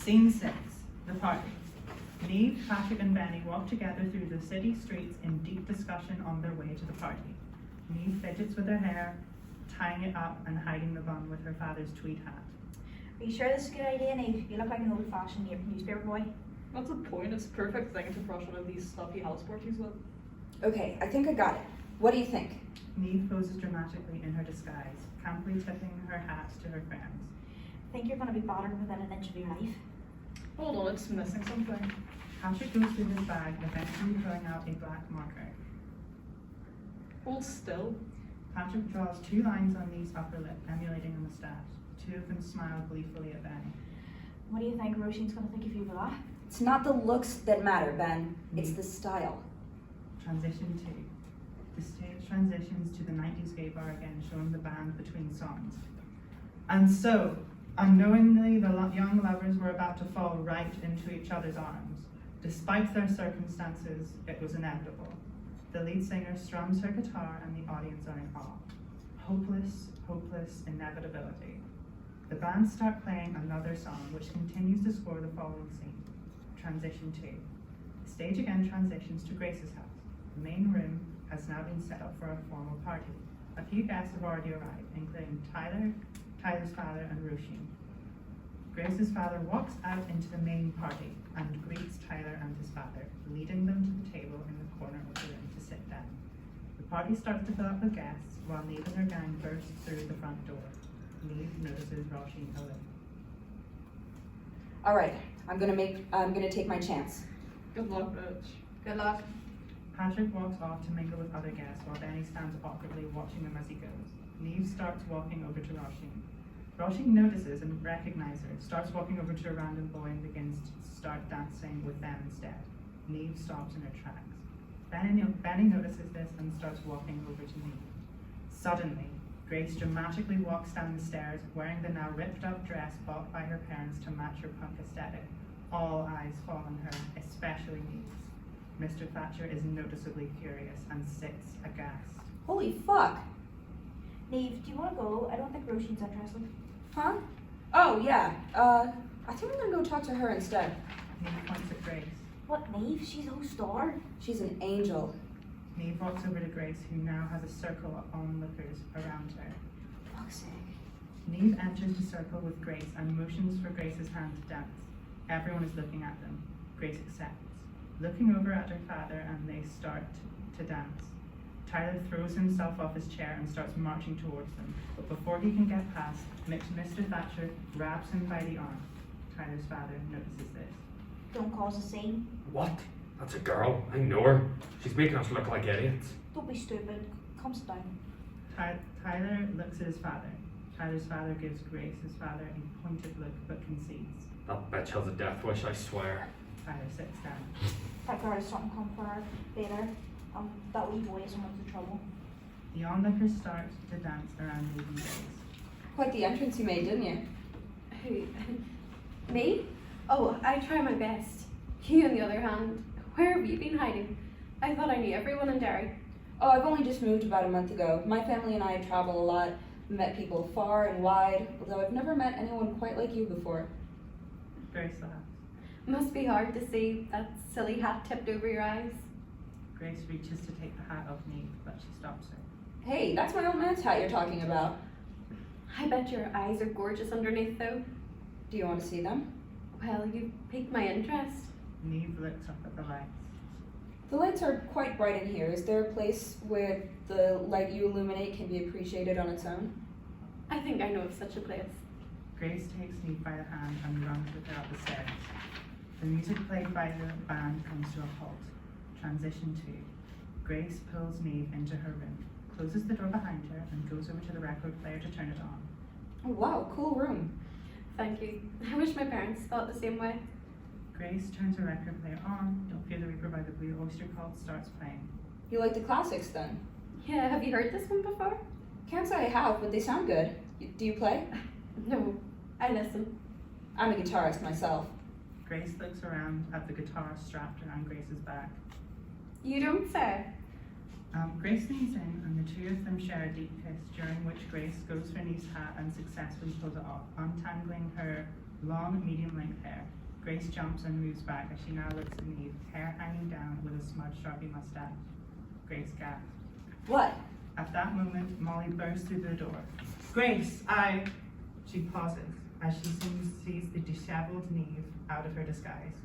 Scene 6, the party. Niamh, Patrick and Benny walk together through the city streets in deep discussion on their way to the party. Niamh fidgets with her hair, tying it up and hiding the bun with her father's tweed hat. Are you sure this is a good idea, Niamh? You look like an old-fashioned newspaper boy. What's the point? It's a perfect thing to brush one of these stuffy house parties with. Okay, I think I got it. What do you think? Niamh poses dramatically in her disguise, camply tipping her hat to her friends. I think you're going to be battered within an inch of your life. Hold on, it's missing something. Patrick goes through his bag, eventually pulling out a black marker. Hold still. Patrick draws 2 lines on Niamh's upper lip, emulating a moustache. 2 of them smile gleefully at Benny. What do you think Roisin's going to think of you for that? It's not the looks that matter, Ben. It's the style. Transition 2. The stage transitions to the 90s gay bar again, showing the band between songs. And so, unknowingly, the young lovers were about to fall right into each other's arms. Despite their circumstances, it was inevitable. The lead singer strums her guitar and the audience are in awe. Hopeless, hopeless inevitability. The band start playing another song, which continues to score the following scene. Transition 2. The stage again transitions to Grace's house. The main room has now been set up for a formal party. A few guests have already arrived, including Tyler's father, and Roisin. Grace's father walks out into the main party and greets Tyler and his father, leading them to the table in the corner of the room to sit down. The party starts to fill up with guests, while Niamh and her gang burst through the front door. Niamh notices Roisin alone. All right, I'm gonna take my chance. Good luck, bitch. Good luck. Patrick walks off to mingle with other guests while Benny stands awkwardly watching him as he goes. Niamh starts walking over to Roisin. Roisin notices and recognizes her, starts walking over to a random boy and begins to start dancing with them instead. Niamh stops in her tracks. Benny notices this and starts walking over to Niamh. Suddenly, Grace dramatically walks down the stairs wearing the now ripped up dress bought by her parents to match her punk aesthetic. All eyes fall on her, especially Niamh's. Mr. Thatcher is noticeably furious and sits aghast. Holy fuck! Niamh, do you want to go? I don't think Roisin's interested. Huh? Oh, yeah. I think I'm gonna go talk to her instead. Niamh points at Grace. What, Niamh? She's no star. She's an angel. Niamh walks over to Grace, who now has a circle of onlookers around her. Fuck's sake. Niamh enters the circle with Grace and motions for Grace's hand to dance. Everyone is looking at them. Grace accepts. Looking over at her father, and they start to dance. Tyler throws himself off his chair and starts marching towards them, but before he can get past, Mr. Thatcher grabs him by the arm. Tyler's father notices this. Don't cause a scene. What? That's a girl. I know her. She's making us look like idiots. Don't be stupid. Come sit down. Tyler looks at his father. Tyler's father gives Grace's father a pointed look but concedes. That bitch has a death wish, I swear. Tyler sits down. That girl has something come for her later. That wee boy is in the trouble. The onlookers start to dance around Niamh Grace. Quite the entrance you made, didn't you? Who? Me? Oh, I try my best. You, on the other hand, where have you been hiding? I thought I knew everyone in Derry. Oh, I've only just moved about a month ago. My family and I travel a lot, met people far and wide, although I've never met anyone quite like you before. Grace laughs. Must be hard to see that silly hat tipped over your eyes. Grace reaches to take the hat off Niamh, but she stops her. Hey, that's my old man's hat you're talking about. I bet your eyes are gorgeous underneath, though. Do you want to see them? Well, you piqued my interest. Niamh looks up at the lights. The lights are quite bright in here. Is there a place where the light you illuminate can be appreciated on its own? I think I know of such a place. Grace takes Niamh by the hand and runs with her up the stairs. The music played by the band comes to a halt. Transition 2. Grace pulls Niamh into her room, closes the door behind her, and goes over to the record player to turn it on. Oh wow, cool room. Thank you. I wish my parents thought the same way. Grace turns her record player on. Don't Fear the Reaper by the Blue Oyster Cult starts playing. You like the classics then? Yeah, have you heard this one before? Can't say I have, but they sound good. Do you play? No, I listen. I'm a guitarist myself. Grace looks around at the guitar strapped around Grace's back. You don't say. Grace leans in and the two of them share a deep kiss, during which Grace goes for Niamh's hat and successfully pulls it off, untangling her long, medium-length hair. Grace jumps and moves back as she now looks at Niamh, hair hanging down with a smudged Sharpie mustache. Grace gasps. What? At that moment, Molly bursts through the door. Grace, She pauses as she sees the disheveled Niamh out of her disguise.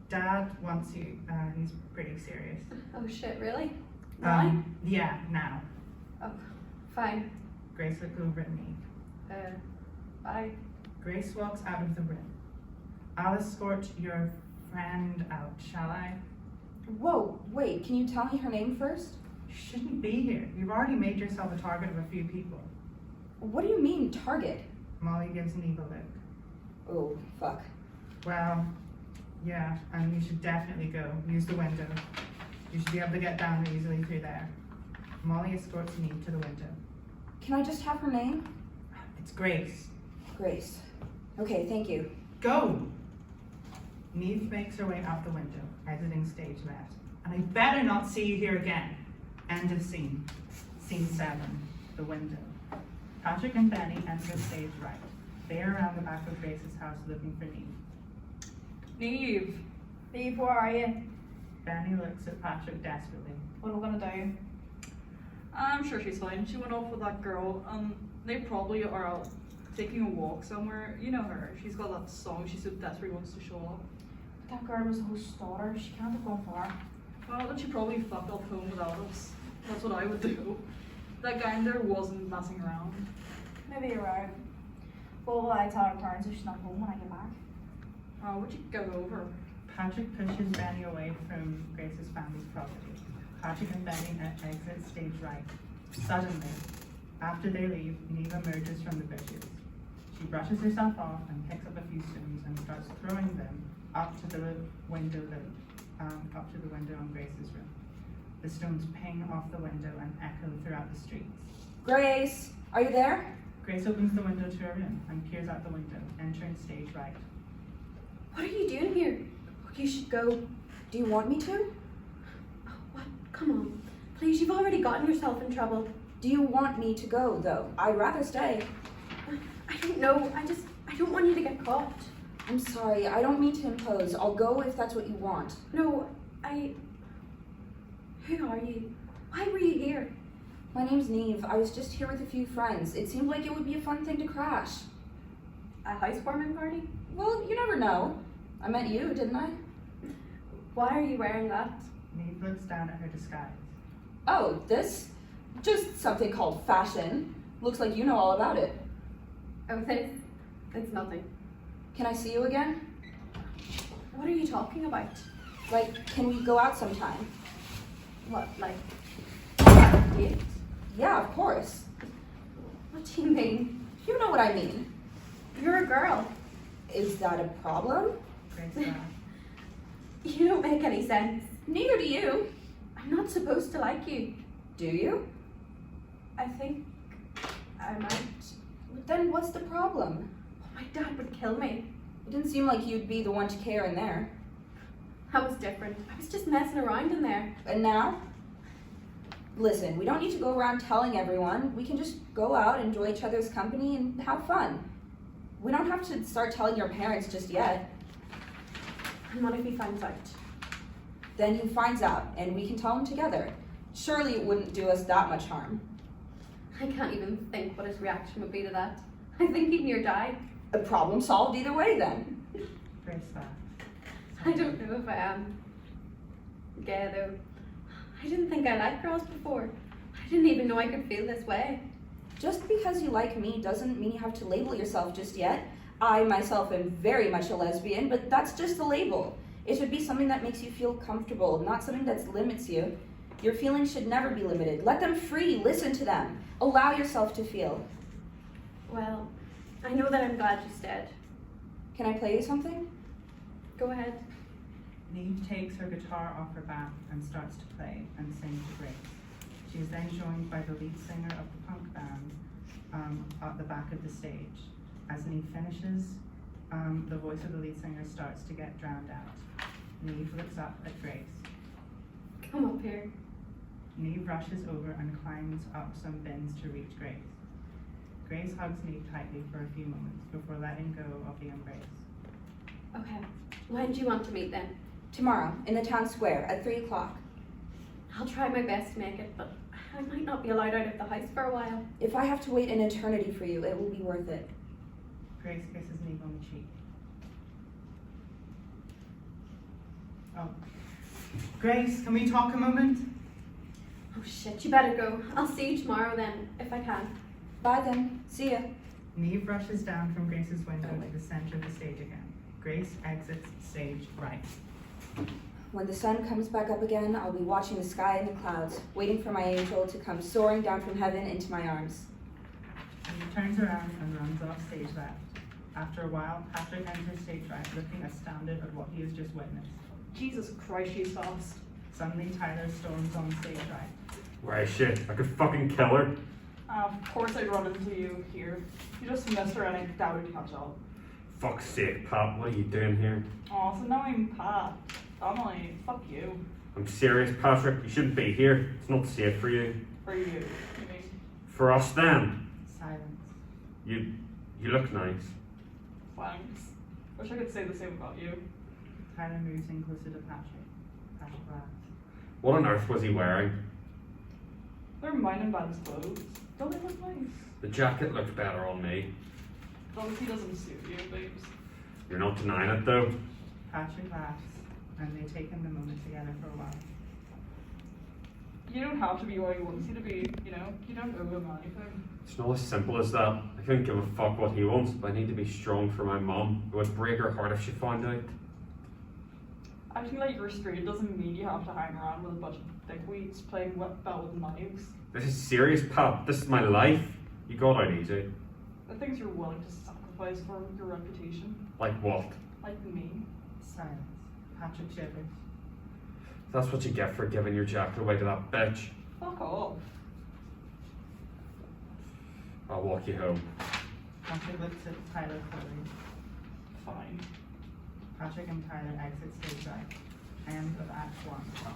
Dad wants you. He's pretty serious. Oh shit, really? Why? Yeah, now. Oh, fine. Grace looks over at Niamh. Bye. Grace walks out of the room. I'll escort your friend out, shall I? Whoa, wait, can you tell me her name first? You shouldn't be here. You've already made yourself a target of a few people. What do you mean, target? Molly gives Niamh a look. Oh, fuck. Well, yeah, and you should definitely go. Use the window. You should be able to get down easily through there. Molly escorts Niamh to the window. Can I just have her name? It's Grace. Grace. Okay, thank you. Go! Niamh makes her way out the window, exiting stage left. And I better not see you here again. End of scene. Scene 7, the window. Patrick and Benny enter stage right. They are around the back of Grace's house looking for Niamh. Niamh. Niamh, where are you? Benny looks at Patrick desperately. What are we gonna do? I'm sure she's fine. She went off with that girl. They probably are out taking a walk somewhere. You know her. She's got that song. She so desperately wants to show off. That girl was the host's daughter. She can't have gone far. Well, then she probably fucked off home without us. That's what I would do. That guy in there wasn't messing around. Maybe you're right. What will I tell her parents if she's not home when I get back? Oh, would you go over? Patrick pushes Benny away from Grace's family's property. Patrick and Benny exit stage right. Suddenly, after they leave, Niamh emerges from the bushes. She brushes herself off and picks up a few stones and starts throwing them up to the window on Grace's room. The stones ping off the window and echo throughout the streets. Grace, are you there? Grace opens the window to her room and peers out the window, entering stage right. What are you doing here? You should go. Do you want me to? Oh, what? Come on. Please, you've already gotten yourself in trouble. Do you want me to go, though? I'd rather stay. I don't know. I don't want you to get caught. I'm sorry, I don't mean to impose. I'll go if that's what you want. No, Who are you? Why were you here? My name's Niamh. I was just here with a few friends. It seemed like it would be a fun thing to crash. A housewarming party? Well, you never know. I met you, didn't I? Why are you wearing that? Niamh looks down at her disguise. Oh, this? Just something called fashion. Looks like you know all about it. Oh, this? It's nothing. Can I see you again? What are you talking about? Like, can we go out sometime? What, like, a date? Yeah, of course. What do you mean? You know what I mean. You're a girl. Is that a problem? Grace laughs. You don't make any sense. Neither do you. I'm not supposed to like you. Do you? I think I might. Then what's the problem? My dad would kill me. It didn't seem like you'd be the one to care in there. I was different. I was just messing around in there. And now? Listen, we don't need to go around telling everyone. We can just go out, enjoy each other's company, and have fun. We don't have to start telling your parents just yet. And what if he finds out? Then he finds out, and we can tell him together. Surely it wouldn't do us that much harm. I can't even think what his reaction would be to that. I think he'd near die. A problem solved either way, then. Grace laughs. I don't know if I am gay though. I didn't think I liked girls before. I didn't even know I could feel this way. Just because you like me doesn't mean you have to label yourself just yet. I myself am very much a lesbian, but that's just a label. It should be something that makes you feel comfortable, not something that limits you. Your feelings should never be limited. Let them free, listen to them. Allow yourself to feel. Well, I know that I'm glad you stayed. Can I play you something? Go ahead. Niamh takes her guitar off her back and starts to play and sing to Grace. She is then joined by the lead singer of the punk band at the back of the stage. As Niamh finishes, the voice of the lead singer starts to get drowned out. Niamh looks up at Grace. Come up here. Niamh rushes over and climbs up some bins to reach Grace. Grace hugs Niamh tightly for a few moments before letting go of the embrace. Okay. When do you want to meet then? Tomorrow, in the town square, at 3 o'clock. I'll try my best to make it, but I might not be allowed out of the house for a while. If I have to wait an eternity for you, it will be worth it. Grace kisses Niamh on the cheek. Oh. Grace, can we talk a moment? Oh shit, you better go. I'll see you tomorrow then, if I can. Bye then. See ya. Niamh rushes down from Grace's window to the center of the stage again. Grace exits stage right. When the sun comes back up again, I'll be watching the sky and the clouds, waiting for my angel to come soaring down from heaven into my arms. Niamh turns around and runs off stage left. After a while, Patrick enters stage right, looking astounded at what he has just witnessed. Jesus Christ, she's fast. Suddenly, Tyler storms on stage right. Why shit, I could fucking kill her. Of course I'd run into you here. You just missed her and I doubted you catch up. Fuck's sake, Pat, what are you doing here? Oh, so now I'm Pat. Emily, fuck you. I'm serious, Patrick, you shouldn't be here. It's not safe for you. For you, you mean? For us then. Silence. You look nice. Thanks. Wish I could say the same about you. Tyler moves in closer to Patrick. Patrick laughs. What on earth was he wearing? They're mine and Ben's clothes. Don't they look nice? The jacket looked better on me. Obviously doesn't suit you, babes. You're not denying it though. Patrick laughs, and they take in the moment together for a while. You don't have to be what he wants you to be, you know? You don't owe him anything. It's not as simple as that. I couldn't give a fuck what he wants, but I need to be strong for my mum. It would break her heart if she found out. Acting like you're straight doesn't mean you have to hang around with a bunch of dickweeds playing bell with knives. This is serious, Pat. This is my life. You got out easy. The things you're willing to sacrifice for your reputation. Like what? Like me. Silence. Patrick shivers. That's what you get for giving your jacket away to that bitch. Fuck off. I'll walk you home. Patrick looks at Tyler closely. Fine. Patrick and Tyler exit stage right. End of Act 1.